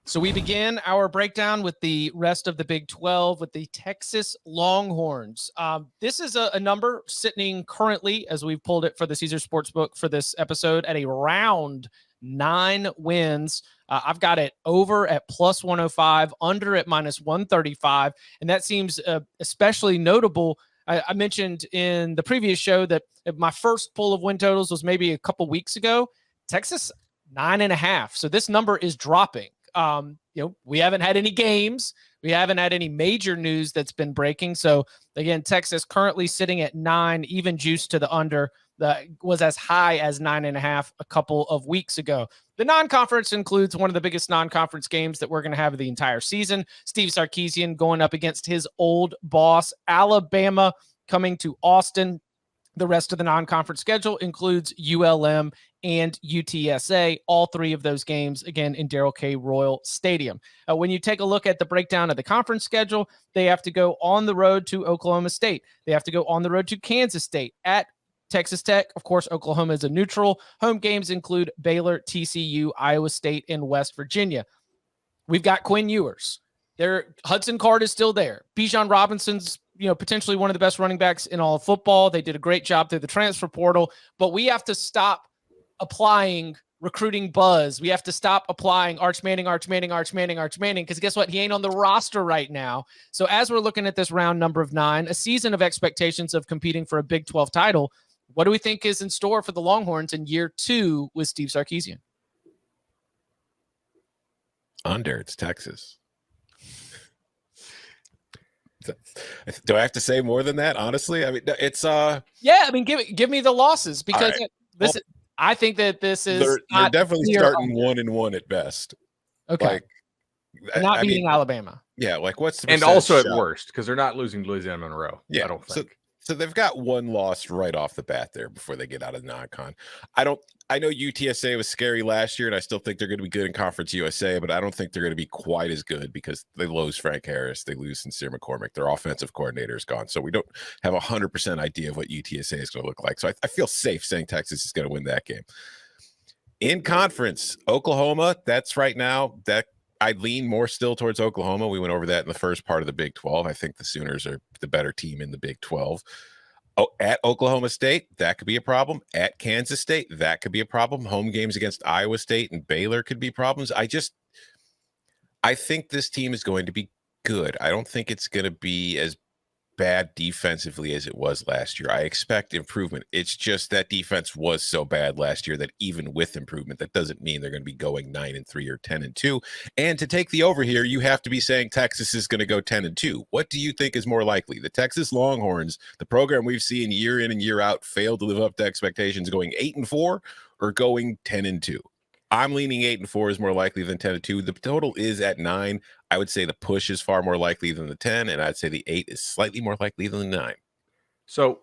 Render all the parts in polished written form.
So we begin our breakdown with the rest of the Big 12 with the Texas Longhorns. This is a number sitting currently, as we've pulled it for the Caesar Sportsbook for this episode, at around 9 wins. I've got it over at plus 105, under at minus 135, and that seems especially notable. I mentioned in the previous show that my first pull of win totals was maybe a couple weeks ago. Texas 9.5. So this number is dropping. We haven't had any games. We haven't had any major news that's been breaking. So again, Texas currently sitting at 9, even juice to the under. That was as high as 9.5 a couple of weeks ago. The non-conference includes one of the biggest non-conference games that we're going to have the entire season. Steve Sarkisian going up against his old boss, Alabama, coming to Austin. The rest of the non-conference schedule includes ULM and UTSA, all three of those games, again, in Darrell K. Royal Stadium. When you take a look at the breakdown of the conference schedule, they have to go on the road to Oklahoma State. They have to go on the road to Kansas State, at Texas Tech. Of course, Oklahoma is a neutral. Home games include Baylor, TCU, Iowa State, and West Virginia. We've got Quinn Ewers. Hudson Card is still there. Bijan Robinson's potentially one of the best running backs in all of football. They did a great job through the transfer portal, but we have to stop applying recruiting buzz. We have to stop applying Arch Manning, because guess what? He ain't on the roster right now. So as we're looking at this round number of 9, a season of expectations of competing for a Big 12 title, what do we think is in store for the Longhorns in year 2 with Steve Sarkisian? Under. It's Texas. Do I have to say more than that? Honestly, I mean, it's yeah. I mean, give me the losses, because right. I think that this is they're definitely starting 1-1 at best. Okay, not beating Alabama. Yeah, like what's the and also at worst, because they're not losing to Louisiana Monroe. Yeah, I don't think. So they've got one loss right off the bat there before they get out of non-con. I know UTSA was scary last year, and I still think they're going to be good in Conference USA, but I don't think they're going to be quite as good because they lose Frank Harris, they lose Sincere McCormick, their offensive coordinator is gone. So we don't have 100% idea of what UTSA is going to look like. So I feel safe saying Texas is going to win that game. In conference, Oklahoma, that's right now, that I'd lean more still towards Oklahoma. We went over that in the first part of the Big 12. I think the Sooners are the better team in the Big 12. Oh, at Oklahoma State, that could be a problem. At Kansas State, that could be a problem. Home games against Iowa State and Baylor could be problems. I think this team is going to be good. I don't think it's going to be as bad defensively as it was last year. I expect improvement. It's just that defense was so bad last year that even with improvement, that doesn't mean they're going to be going 9-3 or 10-2. And to take the over here, you have to be saying Texas is going to go 10-2. What do you think is more likely? The Texas Longhorns, the program we've seen year in and year out, failed to live up to expectations, going 8-4 or going 10-2? I'm leaning 8-4 is more likely than 10-2. The total is at 9. I would say the push is far more likely than the 10, and I'd say the 8 is slightly more likely than the 9. So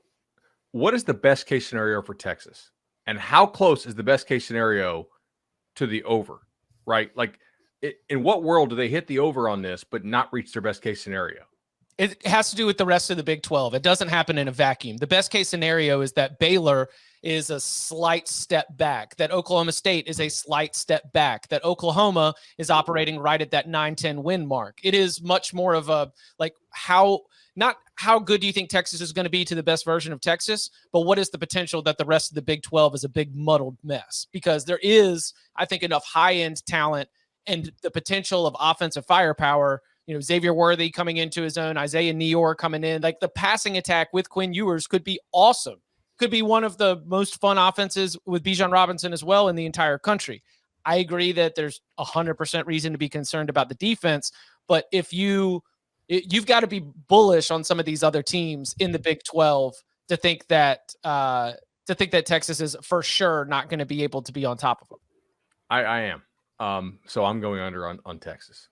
what is the best case scenario for Texas? And how close is the best case scenario to the over, right? Like, in what world do they hit the over on this but not reach their best case scenario? It has to do with the rest of the Big 12. It doesn't happen in a vacuum. The best case scenario is that Baylor is a slight step back, that Oklahoma State is a slight step back, that Oklahoma is operating right at that 9-10 win mark. It is much more of a, like, not how good do you think Texas is going to be to the best version of Texas, but what is the potential that the rest of the Big 12 is a big muddled mess? Because there is, I think, enough high-end talent and the potential of offensive firepower. Xavier Worthy coming into his own, Isaiah Neyor coming in. Like, the passing attack with Quinn Ewers could be awesome. Could be one of the most fun offenses with Bijan Robinson as well in the entire country. I agree that there's 100% reason to be concerned about the defense, but if you've got to be bullish on some of these other teams in the Big 12 to think that Texas is for sure not going to be able to be on top of them. I am. So I'm going under on Texas.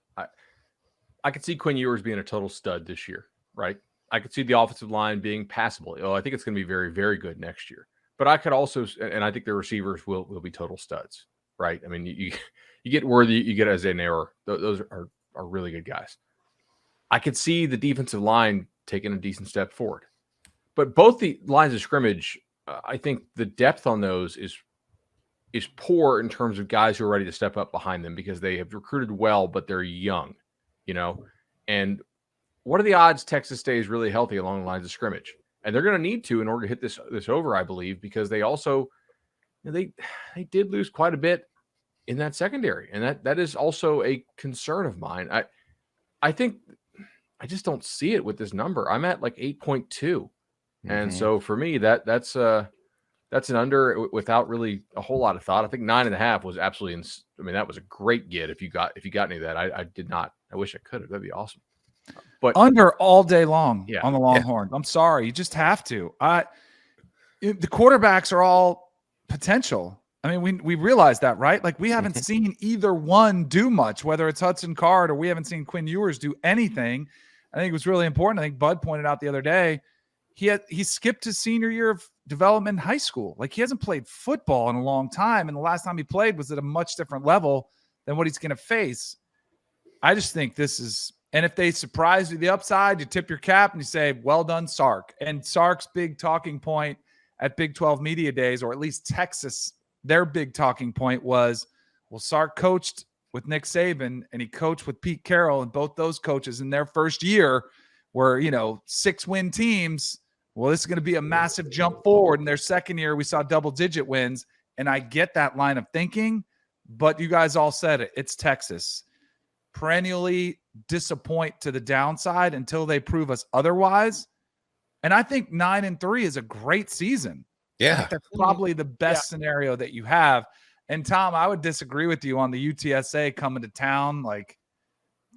I could see Quinn Ewers being a total stud this year, right? I could see the offensive line being passable. I think it's going to be very, very good next year. But I could also, and I think the receivers will be total studs, right? I mean, you get Worthy, you get Isaiah Neyor. Those are really good guys. I could see the defensive line taking a decent step forward. But both the lines of scrimmage, I think the depth on those is is poor in terms of guys who are ready to step up behind them because they have recruited well, but they're young, and what are the odds Texas stays really healthy along the lines of scrimmage? And they're going to need to in order to hit this over, I believe, because they also they did lose quite a bit in that secondary, and that is also a concern of mine. I think I just don't see it with this number. I'm at like 8.2, and so for me that's an under without really a whole lot of thought. I think 9.5 was absolutely. That was a great get if you got any of that. I did not. I wish I could have. That'd be awesome. But under all day long Yeah. on the Longhorns. I'm sorry, you just have to. The quarterbacks are all potential. I mean, we realize that, right? Like we haven't seen either one do much, whether it's Hudson Card or we haven't seen Quinn Ewers do anything. I think it was really important. I think Bud pointed out the other day, he skipped his senior year of development in high school. Like he hasn't played football in a long time. And the last time he played was at a much different level than what he's going to face. I just think this is, and if they surprise you the upside, you tip your cap and you say, well done, Sark. And Sark's big talking point at Big 12 Media Days, or at least Texas, their big talking point was, well, Sark coached with Nick Saban and he coached with Pete Carroll, and both those coaches in their first year were, 6-win teams. Well, this is going to be a massive jump forward. In their second year, we saw double-digit wins, and I get that line of thinking, but you guys all said it. It's Texas. Perennially disappoint to the downside until they prove us otherwise. And I think 9-3 is a great season. Yeah. That's probably the best scenario that you have. And Tom, I would disagree with you on the UTSA coming to town, like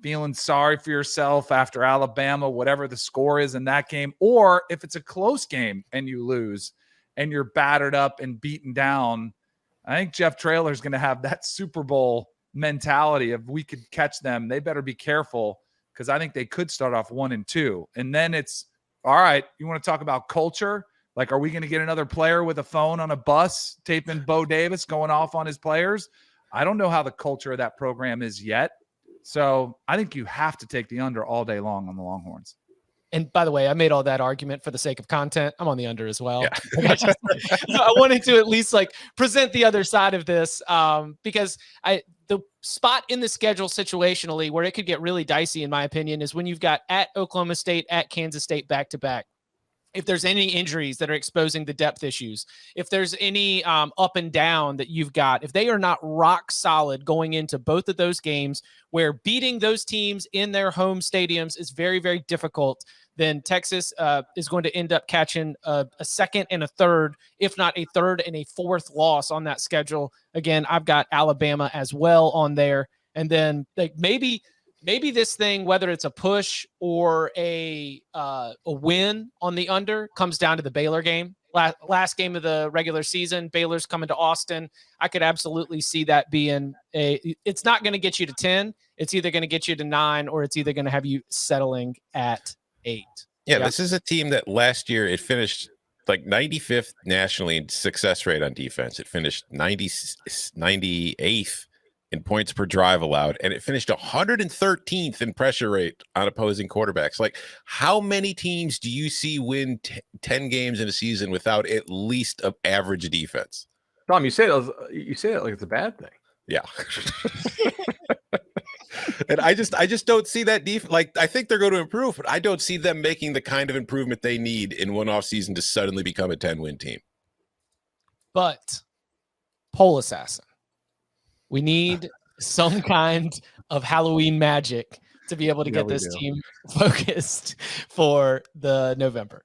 feeling sorry for yourself after Alabama, whatever the score is in that game, or if it's a close game and you lose and you're battered up and beaten down. I think Jeff Traylor is going to have that Super Bowl mentality of we could catch them. They better be careful because I think they could start off 1-2. And then it's, all right, you want to talk about culture? Like, are we going to get another player with a phone on a bus taping Bo Davis going off on his players? I don't know how the culture of that program is yet. So I think you have to take the under all day long on the Longhorns. And by the way, I made all that argument for the sake of content. I'm on the under as well. Yeah. I wanted to at least present the other side of this because the spot in the schedule situationally where it could get really dicey, in my opinion, is when you've got at Oklahoma State, at Kansas State back-to-back. If there's any injuries that are exposing the depth issues, if there's any up and down that you've got, if they are not rock solid going into both of those games where beating those teams in their home stadiums is very, very difficult, then Texas is going to end up catching a second and a third, if not a third and a fourth loss on that schedule. Again, I've got Alabama as well on there. And then maybe this thing, whether it's a push or a win on the under, comes down to the Baylor game. Last game of the regular season, Baylor's coming to Austin. I could absolutely see that being it's not going to get you to 10. It's either going to get you to 9 or it's either going to have you settling at 8. Yeah, this is a team that last year it finished like 95th nationally in success rate on defense. It finished 98th in points per drive allowed, and it finished 113th in pressure rate on opposing quarterbacks. Like, how many teams do you see win 10 games in a season without at least an average defense? Tom, you say it like it's a bad thing. Yeah. And I just don't see that like, I think they're going to improve, but I don't see them making the kind of improvement they need in one off season to suddenly become a 10-win team. But Pole Assassin, we need some kind of Halloween magic to be able to get this team focused for the November.